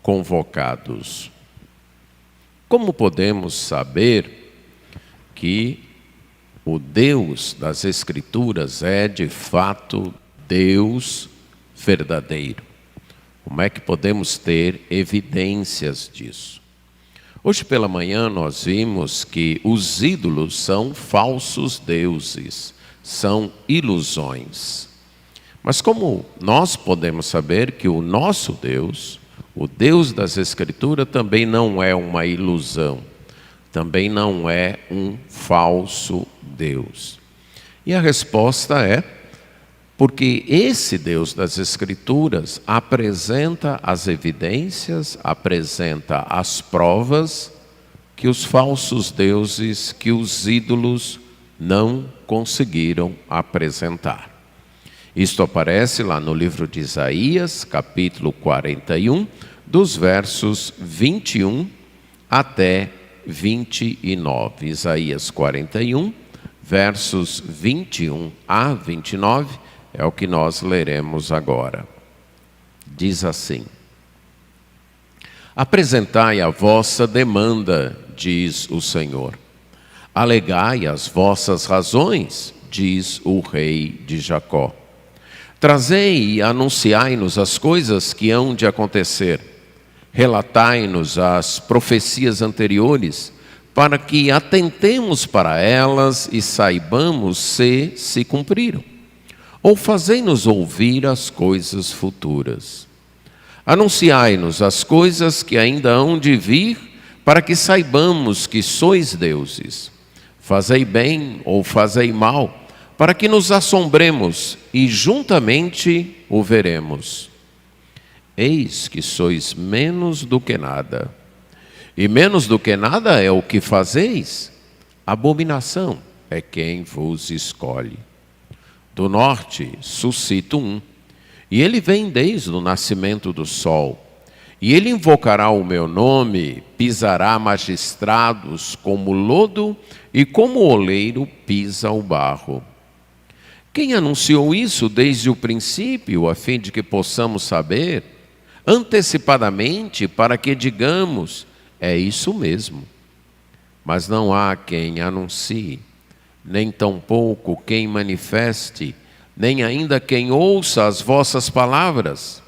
convocados. Como podemos saber que o Deus das Escrituras é de fato Deus verdadeiro? Como é que podemos ter evidências disso? Hoje pela manhã nós vimos que os ídolos são falsos deuses, são ilusões. Mas como nós podemos saber que o nosso Deus, o Deus das Escrituras, também não é uma ilusão, também não é um falso Deus? E a resposta é porque esse Deus das Escrituras apresenta as evidências, apresenta as provas que os falsos deuses, que os ídolos não conseguiram apresentar. Isto aparece lá no livro de Isaías, capítulo 41, dos versos 21 até 29. Isaías 41, versos 21 a 29, é o que nós leremos agora. Diz assim: apresentai a vossa demanda, diz o Senhor. Alegai as vossas razões, diz o Rei de Jacó. Trazei e anunciai-nos as coisas que hão de acontecer. Relatai-nos as profecias anteriores, para que atentemos para elas e saibamos se cumpriram. Ou fazei-nos ouvir as coisas futuras. Anunciai-nos as coisas que ainda hão de vir, para que saibamos que sois deuses. Fazei bem ou fazei mal, para que nos assombremos e juntamente o veremos. Eis que sois menos do que nada. E menos do que nada é o que fazeis. Abominação é quem vos escolhe. Do norte suscito um, e ele vem desde o nascimento do sol. E ele invocará o meu nome, pisará magistrados como lodo, e como o oleiro pisa o barro. Quem anunciou isso desde o princípio, a fim de que possamos saber, antecipadamente, para que digamos, é isso mesmo. Mas não há quem anuncie, nem tampouco quem manifeste, nem ainda quem ouça as vossas palavras.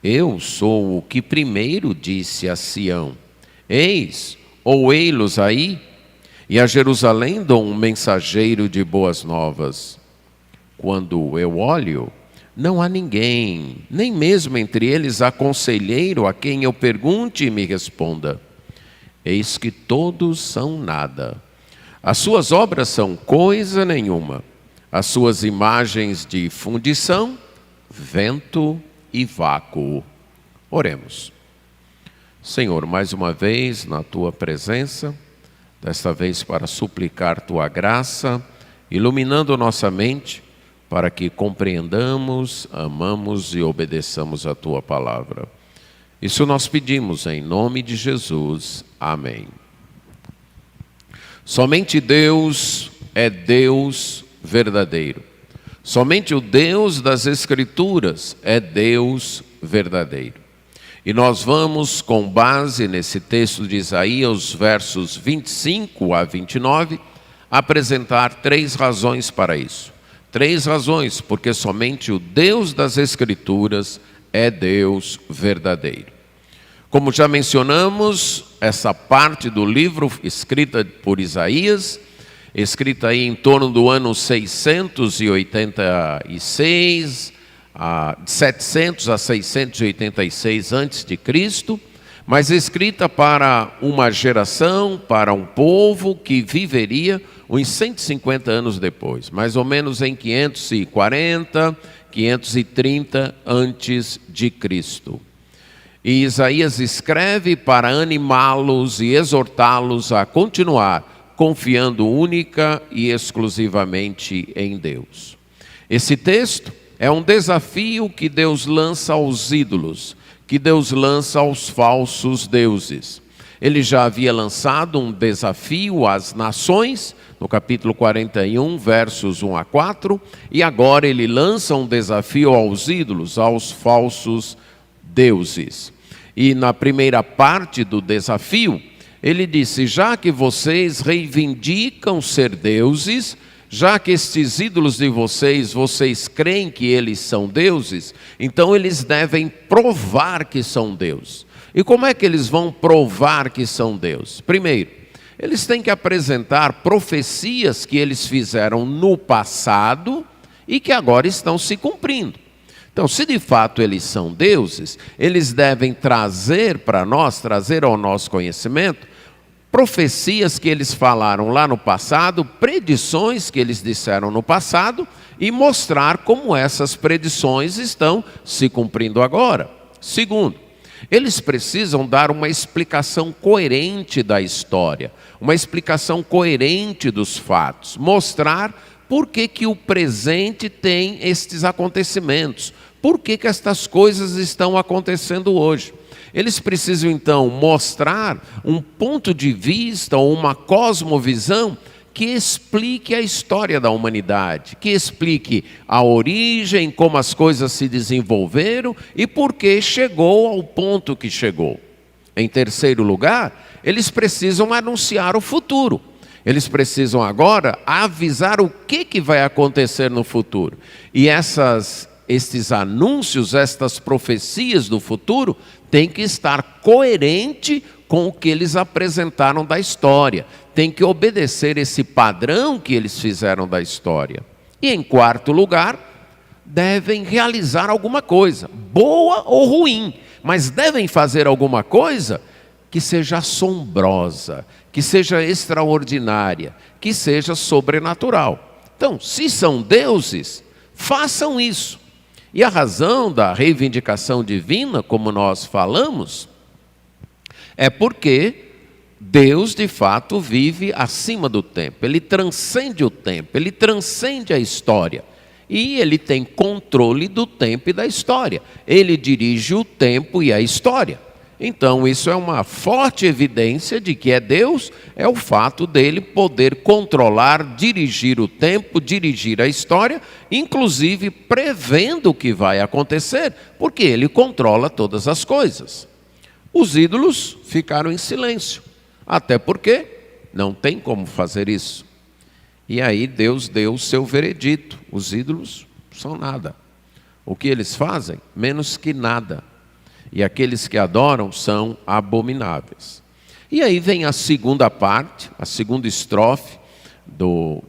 Eu sou o que primeiro disse a Sião, eis, ou ei-los aí, e a Jerusalém dou um mensageiro de boas novas. Quando eu olho, não há ninguém, nem mesmo entre eles há conselheiro a quem eu pergunte e me responda. Eis que todos são nada. As suas obras são coisa nenhuma. As suas imagens de fundição, vento e vácuo. Oremos. Senhor, mais uma vez na Tua presença, desta vez para suplicar Tua graça, iluminando nossa mente, para que compreendamos, amamos e obedeçamos a Tua palavra. Isso nós pedimos em nome de Jesus. Amém. Somente Deus é Deus verdadeiro. Somente o Deus das Escrituras é Deus verdadeiro. E nós vamos, com base nesse texto de Isaías, versos 25 a 29, apresentar 3 razões para isso. 3 razões, porque somente o Deus das Escrituras é Deus verdadeiro. Como já mencionamos, essa parte do livro escrita por Isaías, escrita aí em torno do ano 686, 700 a 686 a.C., mas escrita para uma geração, para um povo que viveria uns 150 anos depois, mais ou menos em 540, 530 antes de Cristo. E Isaías escreve para animá-los e exortá-los a continuar confiando única e exclusivamente em Deus. Esse texto é um desafio que Deus lança aos ídolos, que Deus lança aos falsos deuses. Ele já havia lançado um desafio às nações, no capítulo 41, versos 1 a 4, e agora ele lança um desafio aos ídolos, aos falsos deuses. E na primeira parte do desafio, ele disse: já que vocês reivindicam ser deuses, já que estes ídolos de vocês creem que eles são deuses, então eles devem provar que são deuses. E como é que eles vão provar que são deuses? Primeiro, eles têm que apresentar profecias que eles fizeram no passado e que agora estão se cumprindo. Então, se de fato eles são deuses, eles devem trazer para nós, trazer ao nosso conhecimento, profecias que eles falaram lá no passado, predições que eles disseram no passado e mostrar como essas predições estão se cumprindo agora. Segundo, eles precisam dar uma explicação coerente da história, uma explicação coerente dos fatos, mostrar por que o presente tem estes acontecimentos, por que estas coisas estão acontecendo hoje. Eles precisam então mostrar um ponto de vista ou uma cosmovisão que explique a história da humanidade, que explique a origem, como as coisas se desenvolveram e por que chegou ao ponto que chegou. Em terceiro lugar, eles precisam anunciar o futuro. Eles precisam agora avisar o que vai acontecer no futuro. E estes anúncios, estas profecias do futuro, têm que estar coerente com o que eles apresentaram da história. Tem que obedecer esse padrão que eles fizeram da história. E em quarto lugar, devem realizar alguma coisa, boa ou ruim, mas devem fazer alguma coisa que seja assombrosa, que seja extraordinária, que seja sobrenatural. Então, se são deuses, façam isso. E a razão da reivindicação divina, como nós falamos, é porque Deus de fato vive acima do tempo, Ele transcende o tempo, Ele transcende a história. E Ele tem controle do tempo e da história. Ele dirige o tempo e a história. Então isso é uma forte evidência de que é Deus, é o fato dele poder controlar, dirigir o tempo, dirigir a história, inclusive prevendo o que vai acontecer, porque ele controla todas as coisas. Os ídolos ficaram em silêncio, até porque não tem como fazer isso. E aí Deus deu o seu veredito: os ídolos são nada. O que eles fazem? Menos que nada. E aqueles que adoram são abomináveis. E aí vem a segunda parte, a segunda estrofe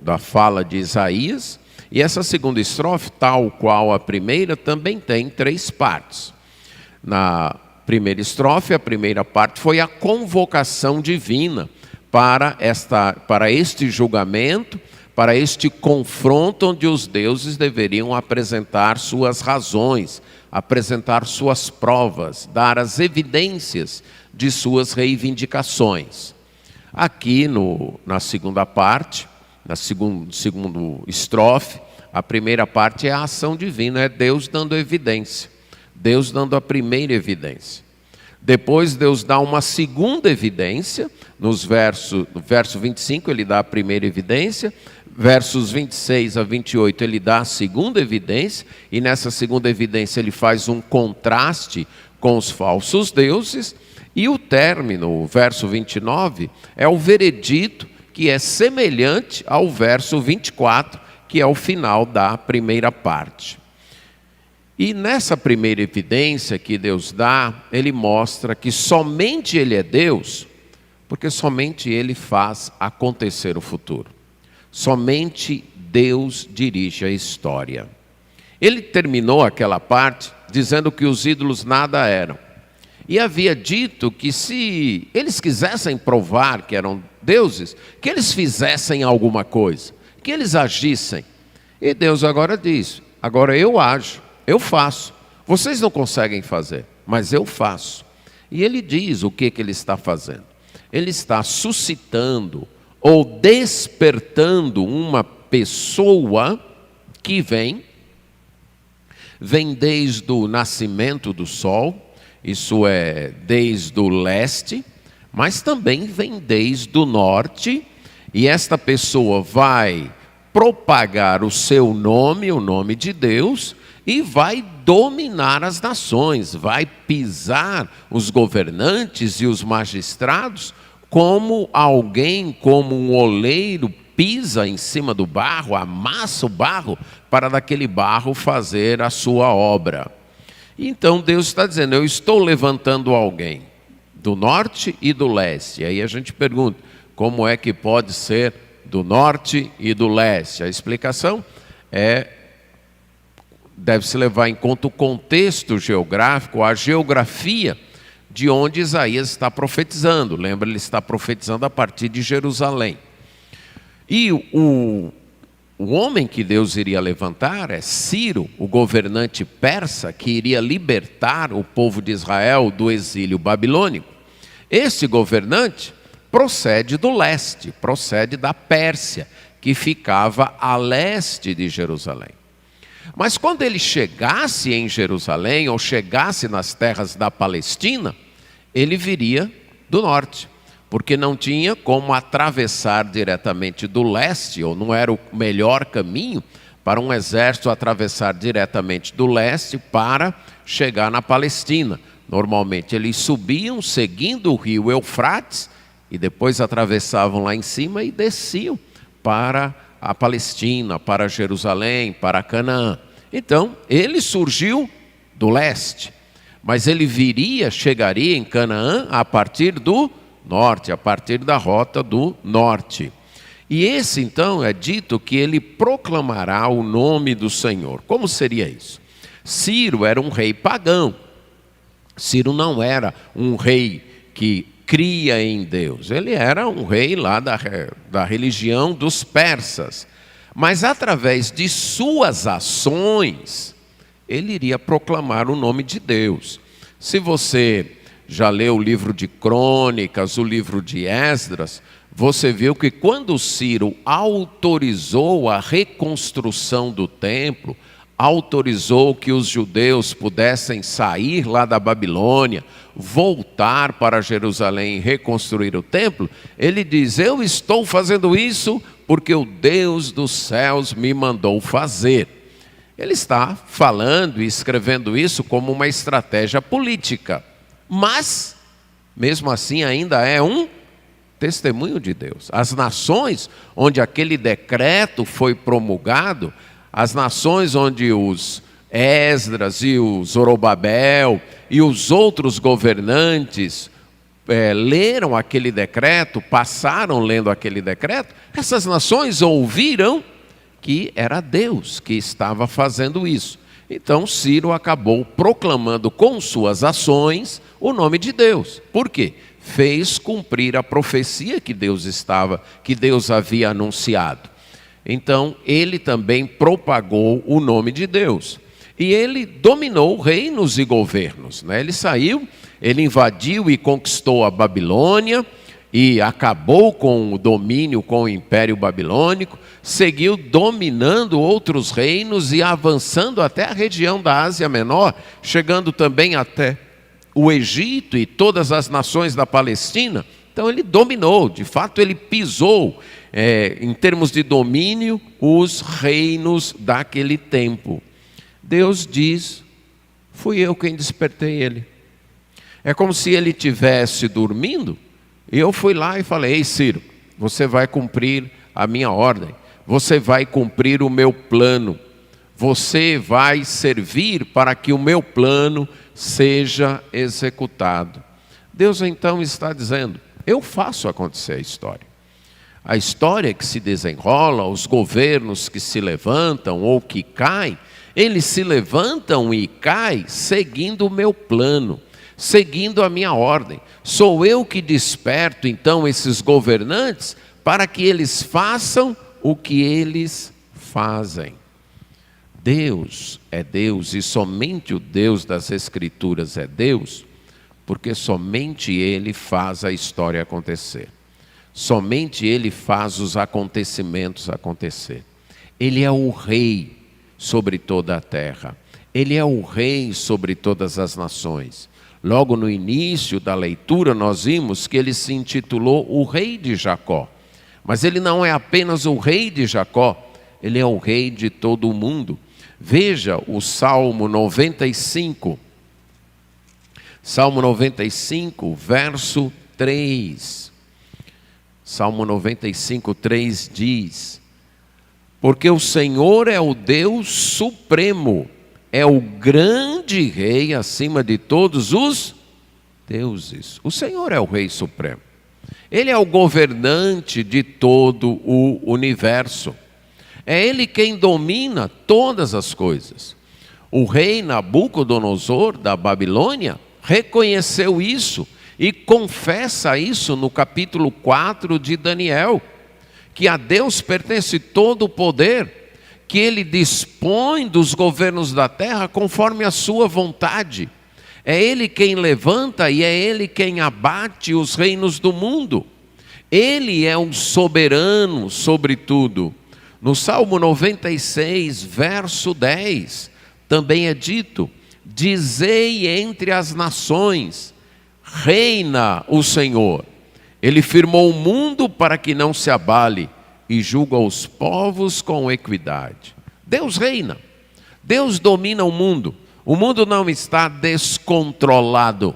da fala de Isaías. E essa segunda estrofe, tal qual a primeira, também tem 3 partes. Na primeira estrofe, a primeira parte foi a convocação divina para este julgamento, para este confronto onde os deuses deveriam apresentar suas razões, apresentar suas provas, dar as evidências de suas reivindicações. Aqui na segunda parte, na segunda estrofe, a primeira parte é a ação divina, é Deus dando evidência, Deus dando a primeira evidência. Depois Deus dá uma segunda evidência, no verso 25 ele dá a primeira evidência, versos 26 a 28 ele dá a segunda evidência, e nessa segunda evidência ele faz um contraste com os falsos deuses, e o término, o verso 29, é o veredito que é semelhante ao verso 24, que é o final da primeira parte. E nessa primeira evidência que Deus dá, Ele mostra que somente Ele é Deus, porque somente Ele faz acontecer o futuro. Somente Deus dirige a história. Ele terminou aquela parte dizendo que os ídolos nada eram. E havia dito que se eles quisessem provar que eram deuses, que eles fizessem alguma coisa, que eles agissem. E Deus agora diz: agora eu ajo, eu faço. Vocês não conseguem fazer, mas eu faço. E ele diz o que ele está fazendo. Ele está suscitando ou despertando uma pessoa que vem desde o nascimento do sol, isso é, desde o leste, mas também vem desde o norte, e esta pessoa vai propagar o seu nome, o nome de Deus, e vai dominar as nações, vai pisar os governantes e os magistrados como alguém, como um oleiro pisa em cima do barro, amassa o barro para daquele barro fazer a sua obra. Então Deus está dizendo, eu estou levantando alguém do norte e do leste. E aí a gente pergunta, como é que pode ser do norte e do leste? A explicação deve-se levar em conta o contexto geográfico, a geografia de onde Isaías está profetizando. Lembra, ele está profetizando a partir de Jerusalém. E o homem que Deus iria levantar é Ciro, o governante persa, que iria libertar o povo de Israel do exílio babilônico. Esse governante procede do leste, procede da Pérsia, que ficava a leste de Jerusalém. Mas quando ele chegasse em Jerusalém, ou chegasse nas terras da Palestina, ele viria do norte, porque não tinha como atravessar diretamente do leste, ou não era o melhor caminho para um exército atravessar diretamente do leste para chegar na Palestina. Normalmente eles subiam seguindo o rio Eufrates e depois atravessavam lá em cima e desciam para a Palestina, para Jerusalém, para Canaã. Então, ele surgiu do leste, mas ele chegaria em Canaã a partir do norte, a partir da rota do norte. E esse então é dito que ele proclamará o nome do Senhor. Como seria isso? Ciro era um rei pagão. Ciro não era um rei que cria em Deus. Ele era um rei lá da religião dos persas. Mas através de suas ações, ele iria proclamar o nome de Deus. Se você já leu o livro de Crônicas, o livro de Esdras, você viu que quando Ciro autorizou a reconstrução do templo, autorizou que os judeus pudessem sair lá da Babilônia, voltar para Jerusalém e reconstruir o templo, ele diz, eu estou fazendo isso porque o Deus dos céus me mandou fazer. Ele está falando e escrevendo isso como uma estratégia política, mas, mesmo assim, ainda é um testemunho de Deus. As nações onde aquele decreto foi promulgado, as nações onde os Esdras e o Zorobabel e os outros governantes leram aquele decreto, passaram lendo aquele decreto, essas nações ouviram que era Deus que estava fazendo isso. Então Ciro acabou proclamando com suas ações o nome de Deus. Por quê? Fez cumprir a profecia que Deus havia anunciado. Então ele também propagou o nome de Deus. E ele dominou reinos e governos, né? Ele saiu, ele invadiu e conquistou a Babilônia e acabou com o domínio, com o Império Babilônico, seguiu dominando outros reinos e avançando até a região da Ásia Menor, chegando também até o Egito e todas as nações da Palestina. Então ele dominou, de fato ele pisou, em termos de domínio, os reinos daquele tempo. Deus diz, fui eu quem despertei ele. É como se ele estivesse dormindo, e eu fui lá e falei, ei Ciro, você vai cumprir a minha ordem, você vai cumprir o meu plano, você vai servir para que o meu plano seja executado. Deus então está dizendo, eu faço acontecer a história. A história que se desenrola, os governos que se levantam ou que caem, eles se levantam e caem seguindo o meu plano, seguindo a minha ordem. Sou eu que desperto então esses governantes para que eles façam o que eles fazem. Deus é Deus e somente o Deus das Escrituras é Deus, porque somente Ele faz a história acontecer. Somente Ele faz os acontecimentos acontecer. Ele é o Rei sobre toda a terra. Ele é o Rei sobre todas as nações. Logo no início da leitura nós vimos que Ele se intitulou o Rei de Jacó. Mas Ele não é apenas o Rei de Jacó, Ele é o Rei de todo o mundo. Veja o Salmo 95. Salmo 95, verso 3. Salmo 95, 3 diz: porque o Senhor é o Deus supremo, é o grande rei acima de todos os deuses. O Senhor é o rei supremo. Ele é o governante de todo o universo. É Ele quem domina todas as coisas. O rei Nabucodonosor da Babilônia reconheceu isso e confessa isso no capítulo 4 de Daniel, que a Deus pertence todo o poder, que Ele dispõe dos governos da terra conforme a sua vontade. É Ele quem levanta e é Ele quem abate os reinos do mundo. Ele é um soberano sobre tudo. No Salmo 96, verso 10, também é dito: dizei entre as nações, reina o Senhor. Ele firmou o mundo para que não se abale e julga os povos com equidade. Deus reina, Deus domina o mundo. O mundo não está descontrolado,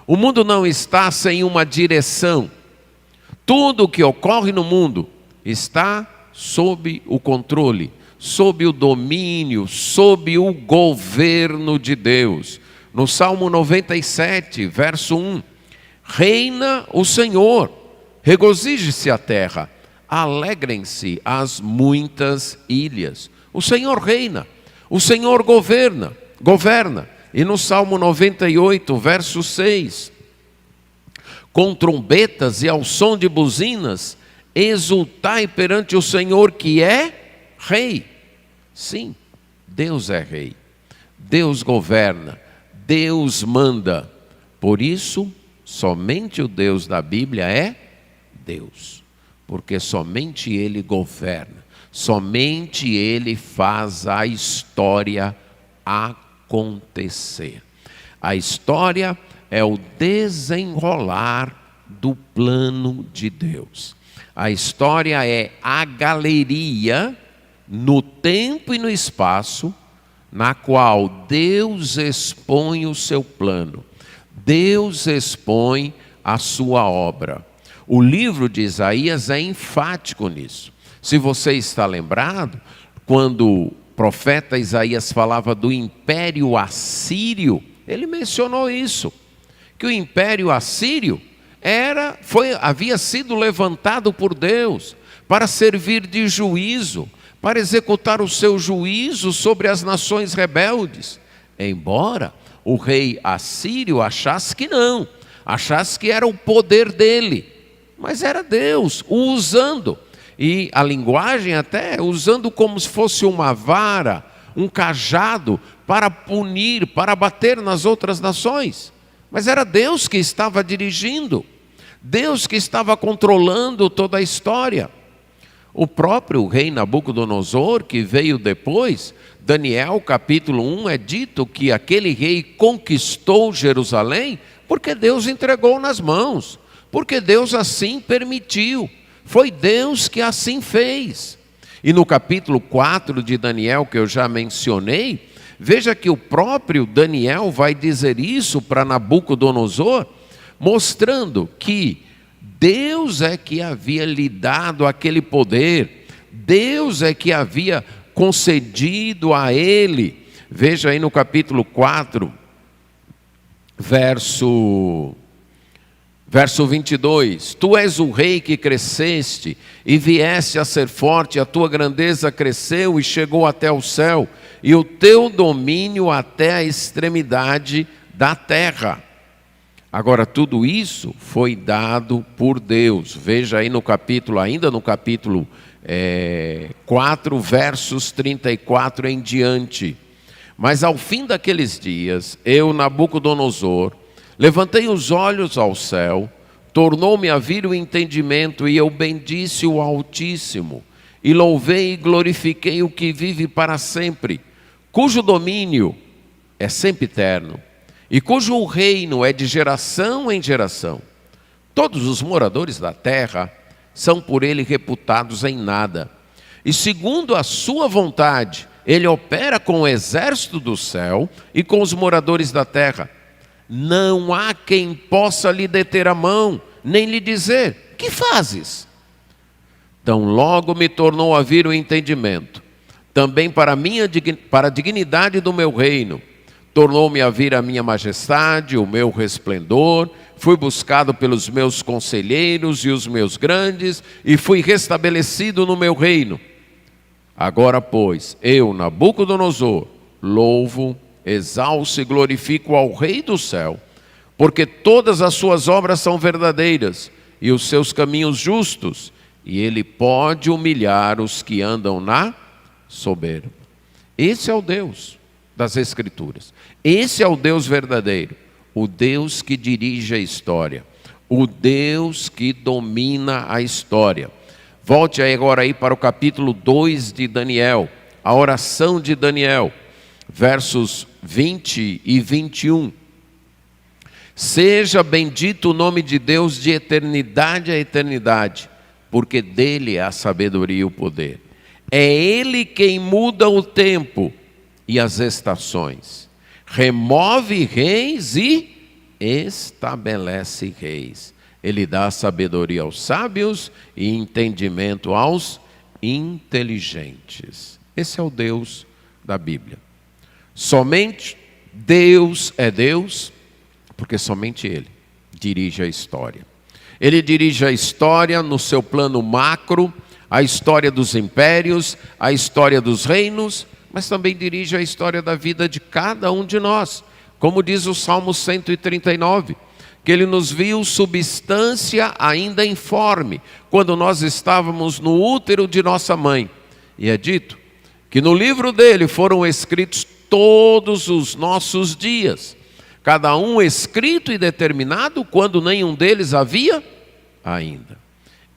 o mundo não está sem uma direção. Tudo o que ocorre no mundo está sob o controle, sob o domínio, sob o governo de Deus. No Salmo 97, verso 1, reina o Senhor, regozije-se a terra, alegrem-se as muitas ilhas. O Senhor reina, o Senhor governa. E no Salmo 98, verso 6, com trombetas e ao som de buzinas, exultai perante o Senhor que é rei. Sim, Deus é rei, Deus governa, Deus manda. Por isso, somente o Deus da Bíblia é Deus, porque somente Ele governa, somente Ele faz a história acontecer. A história é o desenrolar do plano de Deus. A história é a galeria no tempo e no espaço, na qual Deus expõe o seu plano, Deus expõe a sua obra. O livro de Isaías é enfático nisso. Se você está lembrado, quando o profeta Isaías falava do Império Assírio, ele mencionou isso, que o Império Assírio havia sido levantado por Deus para servir de juízo, para executar o seu juízo sobre as nações rebeldes. Embora o rei assírio achasse que não, achasse que era o poder dele, mas era Deus o usando, e a linguagem até usando como se fosse uma vara, um cajado para punir, para bater nas outras nações. Mas era Deus que estava dirigindo, Deus que estava controlando toda a história. O próprio rei Nabucodonosor, que veio depois, Daniel capítulo 1, é dito que aquele rei conquistou Jerusalém porque Deus entregou nas mãos, porque Deus assim permitiu, foi Deus que assim fez. E no capítulo 4 de Daniel, que eu já mencionei, veja que o próprio Daniel vai dizer isso para Nabucodonosor, mostrando que Deus é que havia lhe dado aquele poder, Deus é que havia concedido a ele. Veja aí no capítulo 4, verso 22, tu és o rei que cresceste e vieste a ser forte, a tua grandeza cresceu e chegou até o céu, e o teu domínio até a extremidade da terra. Agora, tudo isso foi dado por Deus. Veja aí no capítulo, ainda no capítulo 4, versos 34 em diante. Mas ao fim daqueles dias, eu, Nabucodonosor, levantei os olhos ao céu, tornou-me a vir o entendimento, e eu bendisse o Altíssimo, e louvei e glorifiquei o que vive para sempre, cujo domínio é sempre eterno, e cujo reino é de geração em geração. Todos os moradores da terra são por ele reputados em nada, e segundo a sua vontade Ele opera com o exército do céu e com os moradores da terra. Não há quem possa lhe deter a mão, nem lhe dizer: que fazes? Então logo me tornou a vir o entendimento, também para a dignidade do meu reino. Tornou-me a vir a minha majestade, o meu resplendor. Fui buscado pelos meus conselheiros e os meus grandes, e fui restabelecido no meu reino. Agora, pois, eu, Nabucodonosor, louvo, exalço e glorifico ao Rei do céu, porque todas as suas obras são verdadeiras e os seus caminhos justos, e ele pode humilhar os que andam na soberba. Esse é o Deus das Escrituras. Esse é o Deus verdadeiro, o Deus que dirige a história, o Deus que domina a história. Volte agora aí para o capítulo 2 de Daniel, a oração de Daniel, versos 20 e 21. Seja bendito o nome de Deus de eternidade a eternidade, porque dele é a sabedoria e o poder. É ele quem muda o tempo e as estações, remove reis e estabelece reis. Ele dá sabedoria aos sábios e entendimento aos inteligentes. Esse é o Deus da Bíblia. Somente Deus é Deus, porque somente Ele dirige a história. Ele dirige a história no seu plano macro, a história dos impérios, a história dos reinos, mas também dirige a história da vida de cada um de nós. Como diz o Salmo 139, que Ele nos viu substância ainda informe, quando nós estávamos no útero de nossa mãe. E é dito que no livro dele foram escritos todos os nossos dias, cada um escrito e determinado quando nenhum deles havia ainda.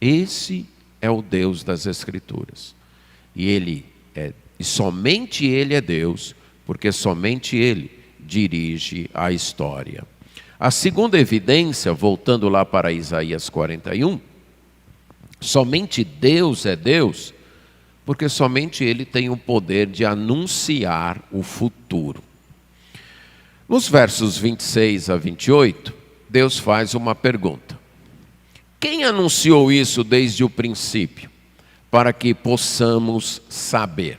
Esse é o Deus das Escrituras. E somente Ele é Deus, porque somente Ele dirige a história. A segunda evidência, voltando lá para Isaías 41, somente Deus é Deus, porque somente Ele tem o poder de anunciar o futuro. Nos versos 26 a 28, Deus faz uma pergunta: quem anunciou isso desde o princípio, para que possamos saber?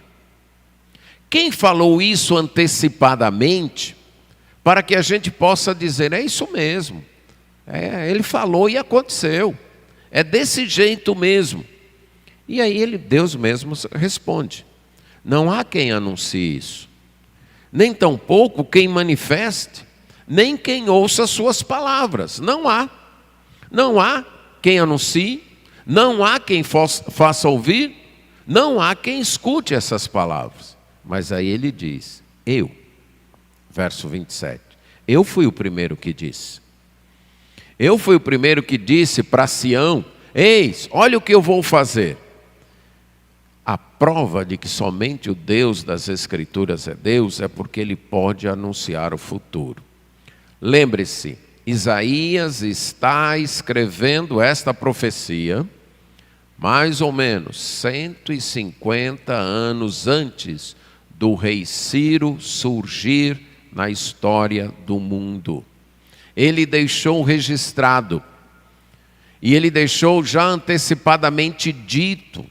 Quem falou isso antecipadamente, para que a gente possa dizer: é isso mesmo, ele falou e aconteceu, é desse jeito mesmo. E aí Deus mesmo responde: não há quem anuncie isso, nem tampouco quem manifeste, nem quem ouça suas palavras. Não há quem anuncie, não há quem faça ouvir, não há quem escute essas palavras. Mas aí ele diz: eu, verso 27, eu fui o primeiro que disse. Eu fui o primeiro que disse para Sião: eis, olha o que eu vou fazer. A prova de que somente o Deus das Escrituras é Deus é porque Ele pode anunciar o futuro. Lembre-se, Isaías está escrevendo esta profecia mais ou menos 150 anos antes do rei Ciro surgir na história do mundo. Ele deixou registrado, e ele deixou já antecipadamente dito.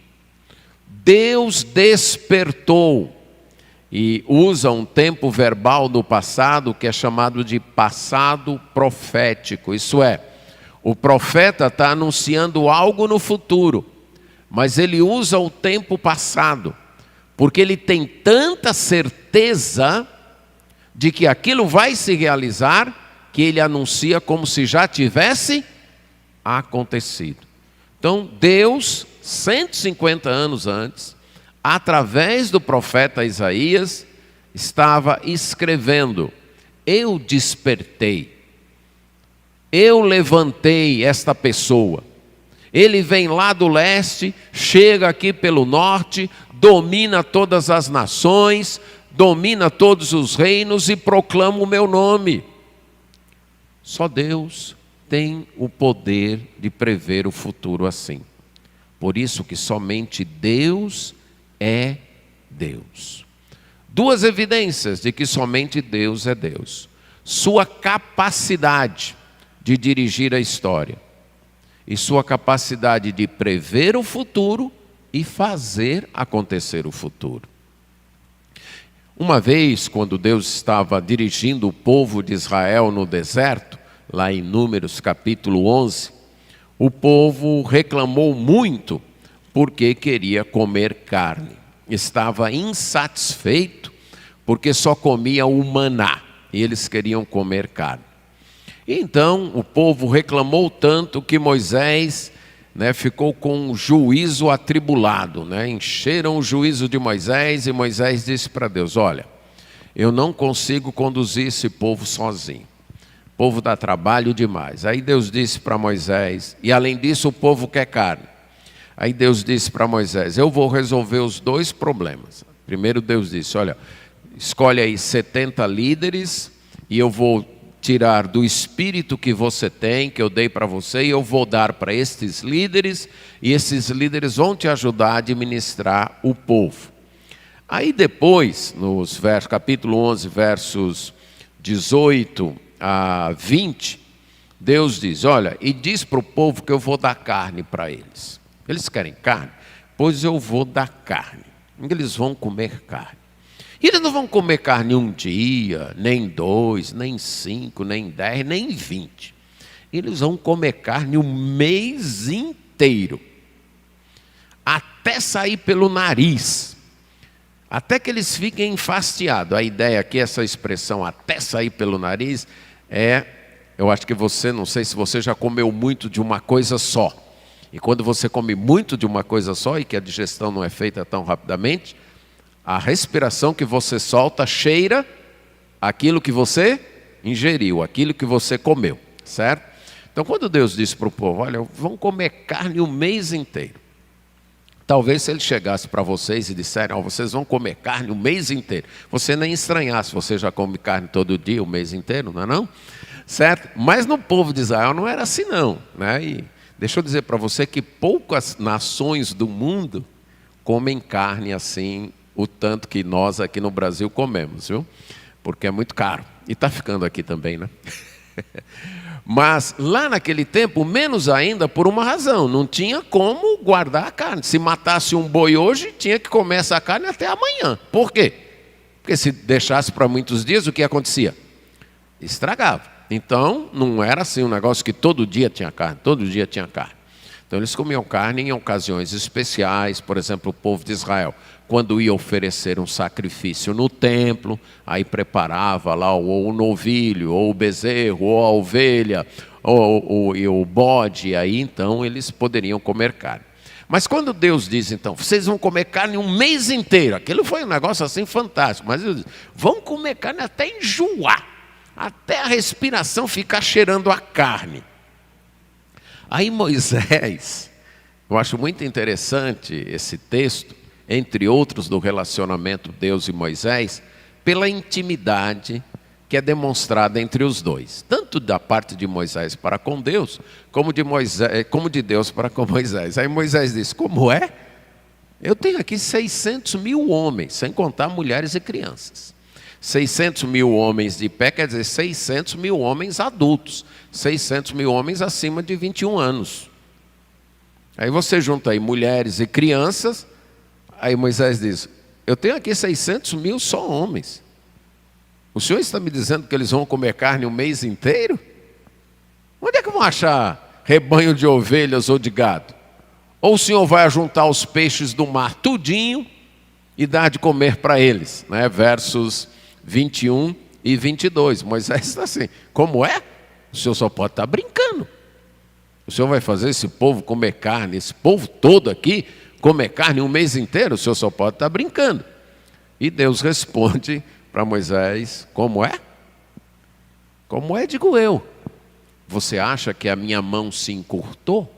Deus despertou, e usa um tempo verbal do passado que é chamado de passado profético. Isso é, o profeta está anunciando algo no futuro, mas ele usa o tempo passado, porque ele tem tanta certeza de que aquilo vai se realizar, que ele anuncia como se já tivesse acontecido. Então Deus, 150 anos antes, através do profeta Isaías, estava escrevendo: eu despertei, eu levantei esta pessoa. Ele vem lá do leste, chega aqui pelo norte, domina todas as nações, domina todos os reinos e proclama o meu nome. Só Deus tem o poder de prever o futuro assim. Por isso que somente Deus é Deus. duas evidências de que somente Deus é Deus: sua capacidade de dirigir a história e sua capacidade de prever o futuro e fazer acontecer o futuro. Uma vez, quando Deus estava dirigindo o povo de Israel no deserto, lá em Números capítulo 11, o povo reclamou muito porque queria comer carne. Estava insatisfeito porque só comia o maná e eles queriam comer carne. Então o povo reclamou tanto que Moisés ficou com um juízo atribulado. Encheram o juízo de Moisés e Moisés disse para Deus: olha, eu não consigo conduzir esse povo sozinho. O povo dá trabalho demais. Aí Deus disse para Moisés, e além disso o povo quer carne. Aí Deus disse para Moisés: eu vou resolver os dois problemas. Primeiro Deus disse: olha, escolhe aí 70 líderes e eu vou tirar do espírito que você tem, que eu dei para você, e eu vou dar para estes líderes, e esses líderes vão te ajudar a administrar o povo. Aí depois, nos capítulo 11, versos 18 a 20, Deus diz: olha, e diz para o povo que eu vou dar carne para eles. Eles querem carne? Pois eu vou dar carne. Eles vão comer carne. E eles não vão comer carne um dia, nem 2, nem 5, nem 10, nem 20. Eles vão comer carne o mês inteiro, até sair pelo nariz, até que eles fiquem enfastiados. A ideia aqui, essa expressão até sair pelo nariz, eu acho que você, não sei se você já comeu muito de uma coisa só. E quando você come muito de uma coisa só e que a digestão não é feita tão rapidamente, a respiração que você solta cheira aquilo que você ingeriu, aquilo que você comeu, certo? Então quando Deus disse para o povo: olha, vão comer carne o mês inteiro. Talvez se ele chegasse para vocês e disserem: vocês vão comer carne o mês inteiro, você nem estranhasse, você já come carne todo dia, o mês inteiro, não é não? Certo? Mas no povo de Israel não era assim não, E deixa eu dizer para você que poucas nações do mundo comem carne assim, o tanto que nós aqui no Brasil comemos, viu? Porque é muito caro. E está ficando aqui também, Mas lá naquele tempo, menos ainda por uma razão: não tinha como guardar a carne. Se matasse um boi hoje, tinha que comer essa carne até amanhã. Por quê? Porque se deixasse para muitos dias, o que acontecia? Estragava. Então, não era assim um negócio que todo dia tinha carne, todo dia tinha carne. Então eles comiam carne em ocasiões especiais. Por exemplo, o povo de Israel, quando ia oferecer um sacrifício no templo, aí preparava lá ou o novilho, ou o bezerro, ou a ovelha, ou o bode, aí então eles poderiam comer carne. Mas quando Deus diz então: vocês vão comer carne um mês inteiro, aquilo foi um negócio assim fantástico, mas Deus diz: vão comer carne até enjoar, até a respiração ficar cheirando a carne. Aí Moisés, eu acho muito interessante esse texto, entre outros do relacionamento Deus e Moisés, pela intimidade que é demonstrada entre os dois, tanto da parte de Moisés para com Deus, como de Deus para com Moisés. Aí Moisés diz: como é? Eu tenho aqui 600 mil homens, sem contar mulheres e crianças. 600 mil homens de pé quer dizer 600 mil homens adultos, 600 mil homens acima de 21 anos. Aí você junta aí mulheres e crianças. Aí Moisés diz: eu tenho aqui 600 mil só homens. O senhor está me dizendo que eles vão comer carne o mês inteiro? Onde é que vão achar rebanho de ovelhas ou de gado? Ou o senhor vai juntar os peixes do mar tudinho e dar de comer para eles? Versos 21 e 22. Moisés está assim: como é? O senhor só pode estar brincando. O senhor vai fazer esse povo comer carne, esse povo todo aqui comer carne um mês inteiro? O senhor só pode estar brincando. E Deus responde para Moisés: como é? Como é, digo eu. Você acha que a minha mão se encurtou?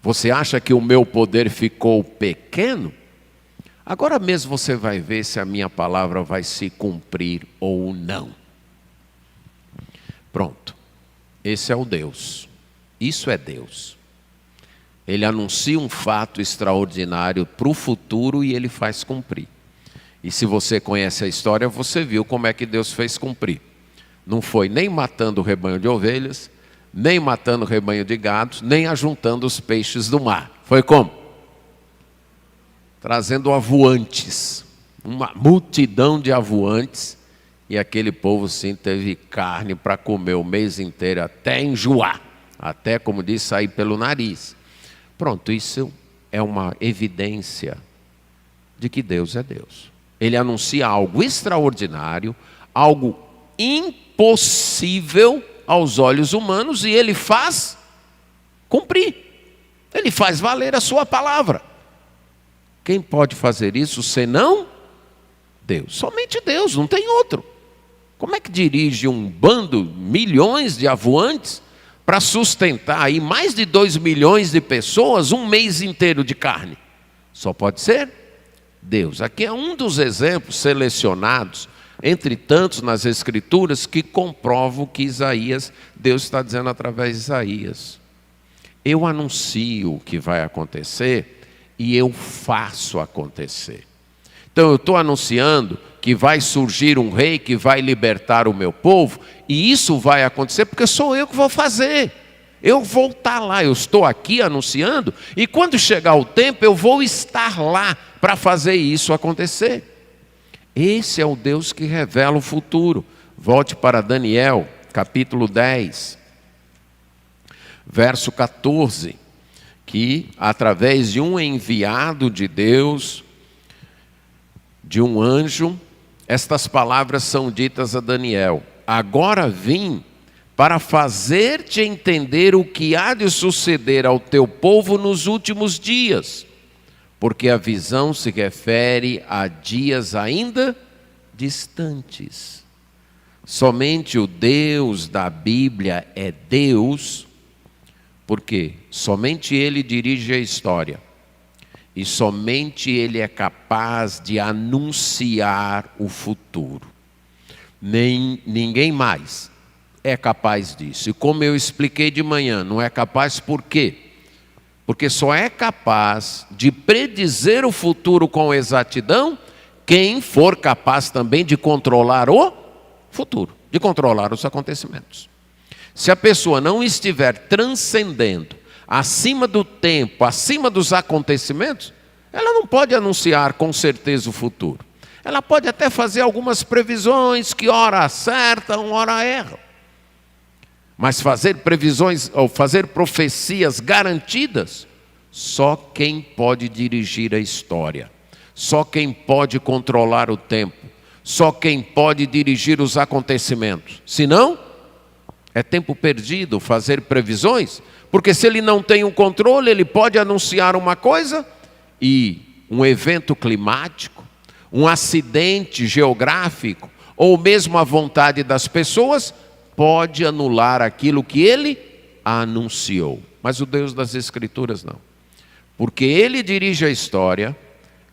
Você acha que o meu poder ficou pequeno? Agora mesmo você vai ver se a minha palavra vai se cumprir ou não. Pronto. Esse é o Deus. Isso é Deus. Ele anuncia um fato extraordinário para o futuro e ele faz cumprir. E se você conhece a história, você viu como é que Deus fez cumprir. Não foi nem matando o rebanho de ovelhas, nem matando o rebanho de gados, nem ajuntando os peixes do mar. Foi como? Trazendo avoantes, uma multidão de avoantes, e aquele povo sim teve carne para comer o mês inteiro, até enjoar, até, como diz, sair pelo nariz. Pronto, isso é uma evidência de que Deus é Deus. Ele anuncia algo extraordinário, algo impossível aos olhos humanos, e ele faz cumprir. Ele faz valer a sua palavra. Quem pode fazer isso senão Deus? Somente Deus, não tem outro. Como é que dirige um bando, milhões de avoantes, para sustentar aí mais de 2 milhões de pessoas um mês inteiro de carne? Só pode ser Deus. Aqui é um dos exemplos selecionados, entre tantos nas Escrituras, que comprovam que Deus está dizendo através de Isaías. Eu anuncio o que vai acontecer e eu faço acontecer. Então eu estou anunciando que vai surgir um rei que vai libertar o meu povo, e isso vai acontecer porque sou eu que vou fazer. Eu vou estar lá, eu estou aqui anunciando, e quando chegar o tempo eu vou estar lá para fazer isso acontecer. Esse é o Deus que revela o futuro. Volte para Daniel, capítulo 10, verso 14, que através de um enviado de Deus, de um anjo, estas palavras são ditas a Daniel: agora vim para fazer-te entender o que há de suceder ao teu povo nos últimos dias, porque a visão se refere a dias ainda distantes. Somente o Deus da Bíblia é Deus, porque somente Ele dirige a história, e somente Ele é capaz de anunciar o futuro. Ninguém mais é capaz disso. E como eu expliquei de manhã, não é capaz por quê? Porque só é capaz de predizer o futuro com exatidão quem for capaz também de controlar o futuro, de controlar os acontecimentos. Se a pessoa não estiver transcendendo, acima do tempo, acima dos acontecimentos, ela não pode anunciar com certeza o futuro. Ela pode até fazer algumas previsões que ora acertam, ora erram. Mas fazer previsões ou fazer profecias garantidas, só quem pode dirigir a história, só quem pode controlar o tempo, só quem pode dirigir os acontecimentos. Senão, é tempo perdido fazer previsões, porque se ele não tem um controle, ele pode anunciar uma coisa e um evento climático, um acidente geográfico, ou mesmo a vontade das pessoas, pode anular aquilo que ele anunciou. Mas o Deus das Escrituras não. Porque ele dirige a história,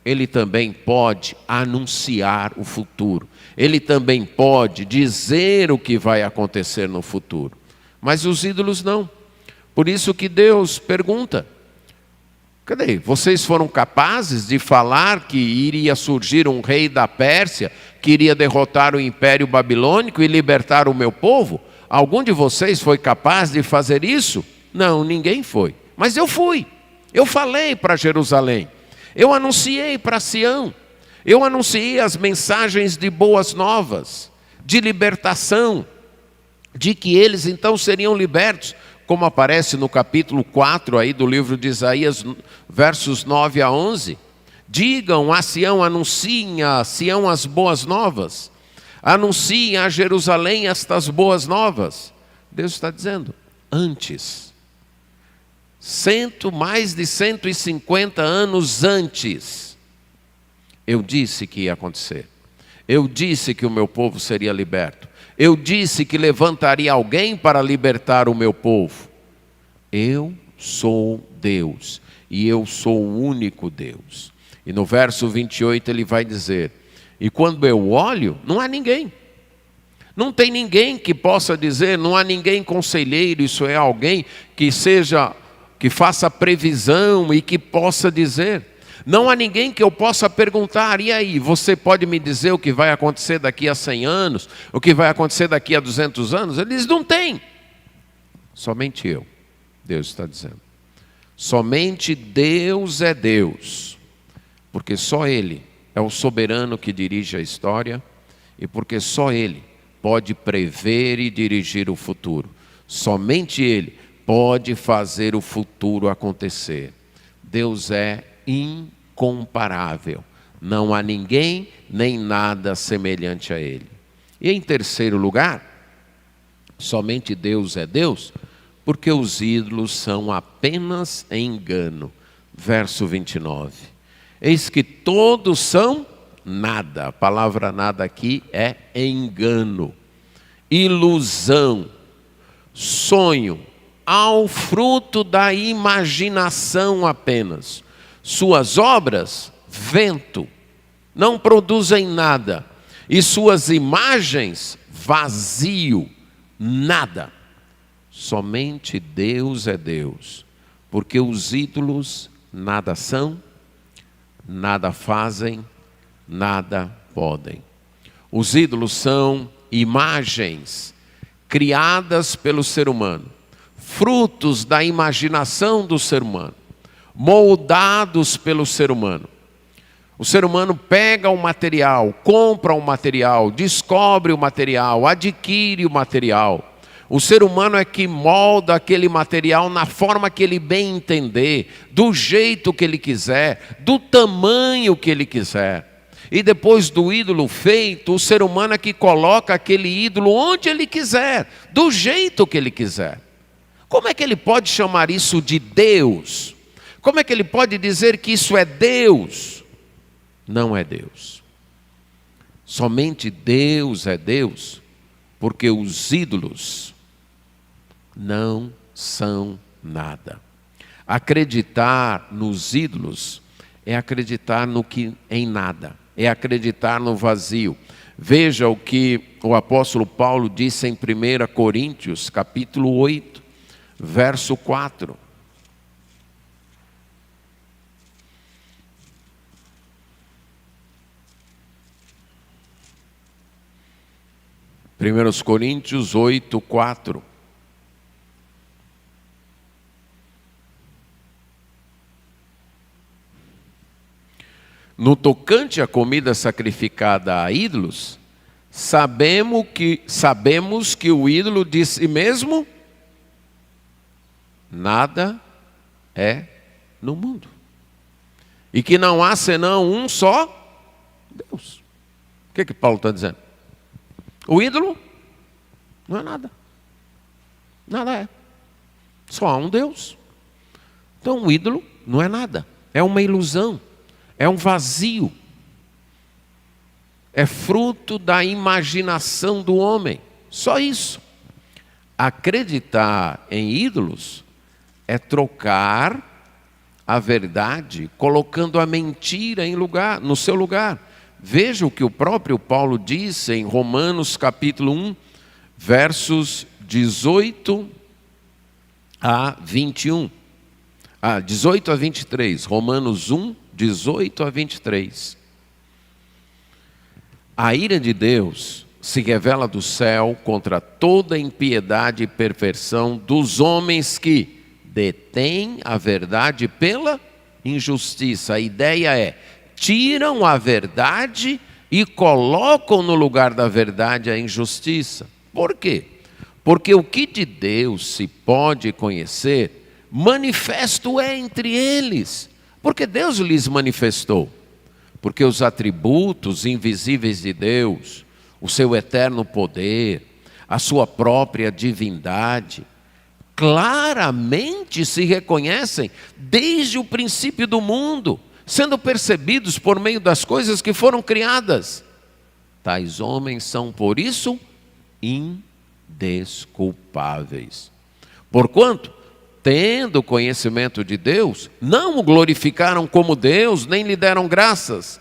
ele também pode anunciar o futuro. Ele também pode dizer o que vai acontecer no futuro. Mas os ídolos não. Por isso que Deus pergunta: cadê? Vocês foram capazes de falar que iria surgir um rei da Pérsia, que iria derrotar o Império Babilônico e libertar o meu povo? Algum de vocês foi capaz de fazer isso? Não, ninguém foi. Mas eu fui. Eu falei para Jerusalém. Eu anunciei para Sião. Eu anunciei as mensagens de boas novas, de libertação, de que eles então seriam libertos, como aparece no capítulo 4 aí do livro de Isaías, versos 9 a 11. Digam a Sião, anunciem a Sião as boas novas. Anunciem a Jerusalém estas boas novas. Deus está dizendo, antes, mais de 150 anos antes, eu disse que ia acontecer. Eu disse que o meu povo seria liberto. Eu disse que levantaria alguém para libertar o meu povo. Eu sou Deus e eu sou o único Deus. E no verso 28 ele vai dizer: e quando eu olho, não há ninguém. Não tem ninguém que possa dizer, não há ninguém conselheiro, isso é alguém que faça previsão e que possa dizer. Não há ninguém que eu possa perguntar, e aí, você pode me dizer o que vai acontecer daqui a 100 anos? O que vai acontecer daqui a 200 anos? Eles não têm. Somente eu, Deus está dizendo. Somente Deus é Deus, porque só Ele é o soberano que dirige a história e porque só Ele pode prever e dirigir o futuro. Somente Ele pode fazer o futuro acontecer. Deus é incomparável. Não há ninguém nem nada semelhante a Ele. E em terceiro lugar, somente Deus é Deus, porque os ídolos são apenas engano. Verso 29. Eis que todos são nada. A palavra nada aqui é engano, ilusão, sonho, ao fruto da imaginação apenas. Suas obras, vento, não produzem nada. E suas imagens, vazio, nada. Somente Deus é Deus, porque os ídolos nada são, nada fazem, nada podem. Os ídolos são imagens criadas pelo ser humano, frutos da imaginação do ser humano, moldados pelo ser humano. O ser humano pega o material, compra o material, descobre o material, adquire o material. O ser humano é que molda aquele material na forma que ele bem entender, do jeito que ele quiser, do tamanho que ele quiser. E depois do ídolo feito, o ser humano é que coloca aquele ídolo onde ele quiser, do jeito que ele quiser. Como é que ele pode chamar isso de Deus? Como é que ele pode dizer que isso é Deus? Não é Deus. Somente Deus é Deus, porque os ídolos não são nada. Acreditar nos ídolos é acreditar no que em nada, é acreditar no vazio. Veja o que o apóstolo Paulo disse em 1 Coríntios, capítulo 8, verso 4. Primeiros Coríntios 8, 4. No tocante à comida sacrificada a ídolos, sabemos que o ídolo de si mesmo nada é no mundo. E que não há senão um só Deus. O que Paulo está dizendo? O ídolo não é nada. Nada é. Só há um Deus. Então o ídolo não é nada. É uma ilusão. É um vazio. É fruto da imaginação do homem. Só isso. Acreditar em ídolos é trocar a verdade, colocando a mentira no seu lugar. Veja o que o próprio Paulo disse em Romanos capítulo 1, versos 18 a 21. 18 a 23. Romanos 1, 18 a 23. A ira de Deus se revela do céu contra toda a impiedade e perversão dos homens que detêm a verdade pela injustiça. A ideia é: tiram a verdade e colocam no lugar da verdade a injustiça. Por quê? Porque o que de Deus se pode conhecer, manifesto é entre eles. Porque Deus lhes manifestou. Porque os atributos invisíveis de Deus, o seu eterno poder, a sua própria divindade, claramente se reconhecem desde o princípio do mundo, sendo percebidos por meio das coisas que foram criadas. Tais homens são, por isso, indesculpáveis. Porquanto, tendo conhecimento de Deus, não o glorificaram como Deus, nem lhe deram graças.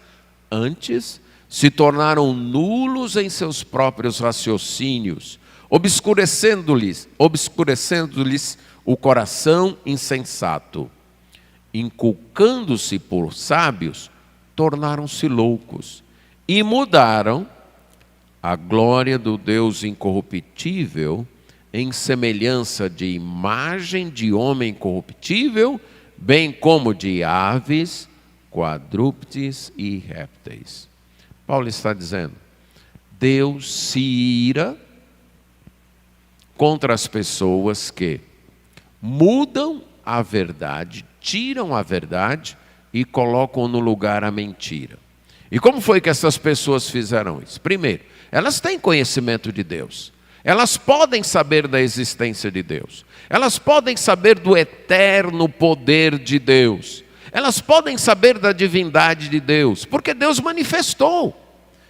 Antes, se tornaram nulos em seus próprios raciocínios, obscurecendo-lhes o coração insensato. inculcando-se por sábios, tornaram-se loucos e mudaram a glória do Deus incorruptível em semelhança de imagem de homem corruptível, bem como de aves, quadrúpedes e répteis. Paulo está dizendo, Deus se ira contra as pessoas que mudam a verdade, tiram a verdade e colocam no lugar a mentira. E como foi que essas pessoas fizeram isso? Primeiro, elas têm conhecimento de Deus. Elas podem saber da existência de Deus. Elas podem saber do eterno poder de Deus. Elas podem saber da divindade de Deus, porque Deus manifestou.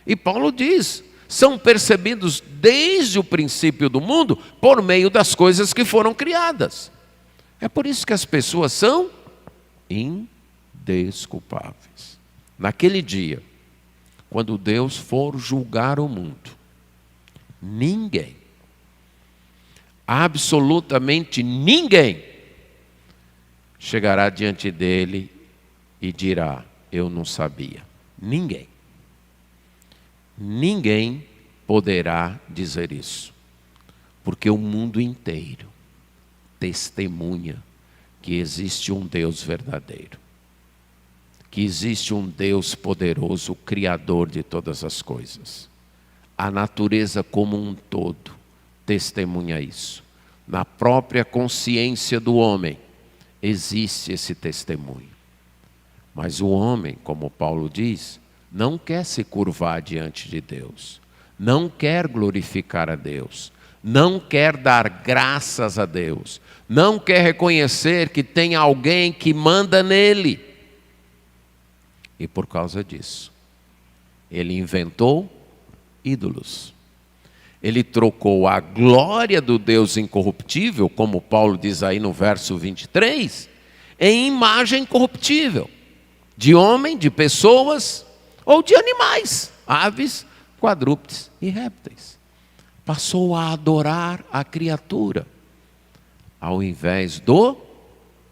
E Paulo diz, são percebidos desde o princípio do mundo por meio das coisas que foram criadas. É por isso que as pessoas são indesculpáveis. Naquele dia, quando Deus for julgar o mundo, ninguém, absolutamente ninguém, chegará diante dele e dirá, eu não sabia. Ninguém. Ninguém poderá dizer isso, porque o mundo inteiro testemunha que existe um Deus verdadeiro, que existe um Deus poderoso, o Criador de todas as coisas. A natureza como um todo testemunha isso. Na própria consciência do homem existe esse testemunho. Mas o homem, como Paulo diz, não quer se curvar diante de Deus, não quer glorificar a Deus, não quer dar graças a Deus, não quer reconhecer que tem alguém que manda nele. E por causa disso, ele inventou ídolos. Ele trocou a glória do Deus incorruptível, como Paulo diz aí no verso 23, em imagem corruptível, de homem, de pessoas ou de animais, aves, quadrúpedes e répteis. Passou a adorar a criatura, ao invés do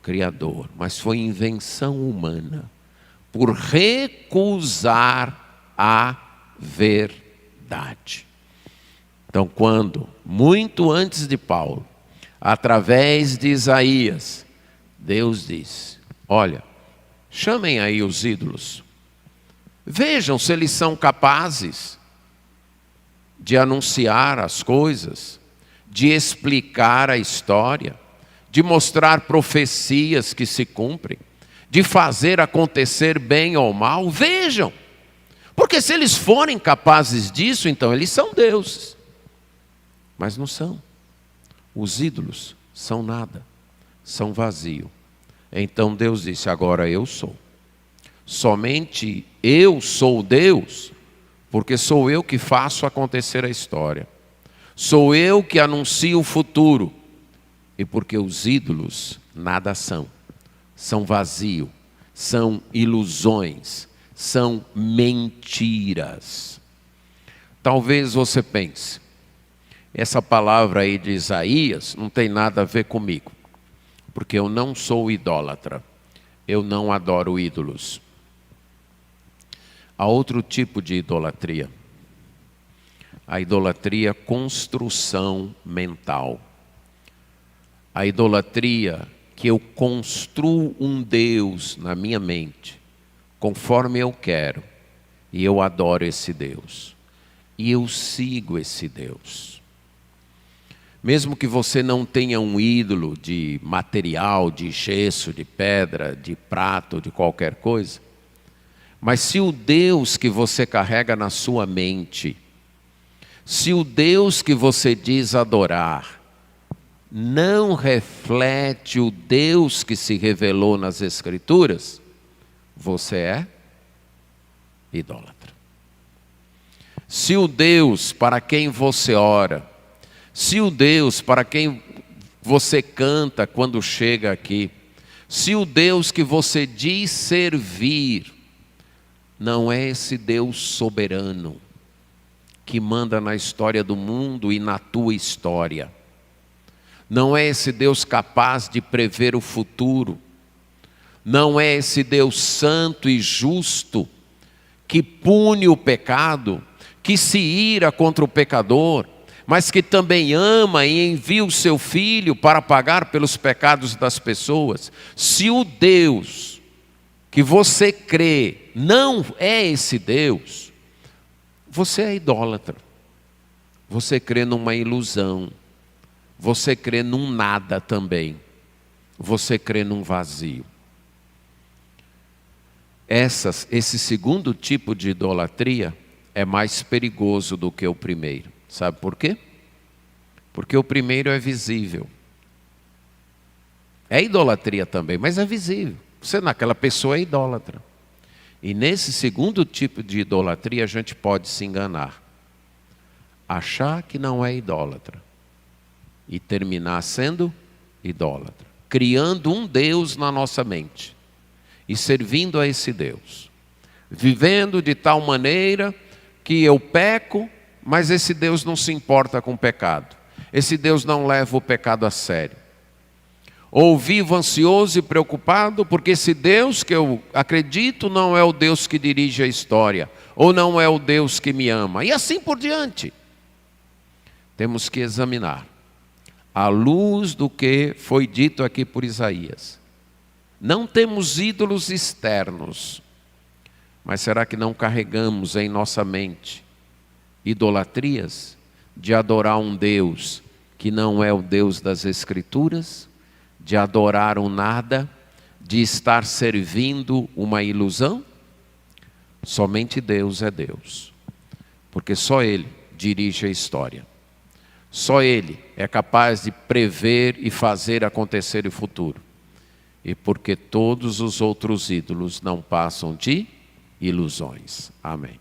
Criador. Mas foi invenção humana, por recusar a verdade. Então, quando, muito antes de Paulo, através de Isaías, Deus diz, olha, chamem aí os ídolos, vejam se eles são capazes de anunciar as coisas, de explicar a história, de mostrar profecias que se cumprem, de fazer acontecer bem ou mal, vejam. Porque se eles forem capazes disso, então eles são deuses. Mas não são. Os ídolos são nada, são vazio. Então Deus disse, agora eu sou. Somente eu sou Deus, porque sou eu que faço acontecer a história. Sou eu que anuncio o futuro. E porque os ídolos nada são. São vazio, são ilusões, são mentiras. Talvez você pense, essa palavra aí de Isaías não tem nada a ver comigo, porque eu não sou idólatra, eu não adoro ídolos. Há outro tipo de idolatria, a idolatria construção mental, a idolatria que eu construo um Deus na minha mente, conforme eu quero, e eu adoro esse Deus, e eu sigo esse Deus. Mesmo que você não tenha um ídolo de material, de gesso, de pedra, de prato, de qualquer coisa, mas se o Deus que você carrega na sua mente, se o Deus que você diz adorar, não reflete o Deus que se revelou nas Escrituras, você é idólatra. Se o Deus para quem você ora, se o Deus para quem você canta quando chega aqui, se o Deus que você diz servir, não é esse Deus soberano, que manda na história do mundo e na tua história, não é esse Deus capaz de prever o futuro, não é esse Deus santo e justo que pune o pecado, que se ira contra o pecador, mas que também ama e envia o seu Filho para pagar pelos pecados das pessoas. Se o Deus que você crê não é esse Deus, você é idólatra. Você crê numa ilusão. Você crê num nada também. Você crê num vazio. Esse segundo tipo de idolatria é mais perigoso do que o primeiro. Sabe por quê? Porque o primeiro é visível. É idolatria também, mas é visível. Você naquela pessoa é idólatra. E nesse segundo tipo de idolatria a gente pode se enganar. Achar que não é idólatra. E terminar sendo idólatra. Criando um Deus na nossa mente. E servindo a esse Deus. Vivendo de tal maneira que eu peco, mas esse Deus não se importa com o pecado. Esse Deus não leva o pecado a sério. Ou vivo ansioso e preocupado porque esse Deus que eu acredito não é o Deus que dirige a história. Ou não é o Deus que me ama. E assim por diante. Temos que examinar. À luz do que foi dito aqui por Isaías. Não temos ídolos externos. Mas será que não carregamos em nossa mente idolatrias de adorar um Deus que não é o Deus das Escrituras? De adorar um nada? De estar servindo uma ilusão? Somente Deus é Deus. Porque só Ele dirige a história. Só Ele é capaz de prever e fazer acontecer o futuro. E porque todos os outros ídolos não passam de ilusões. Amém.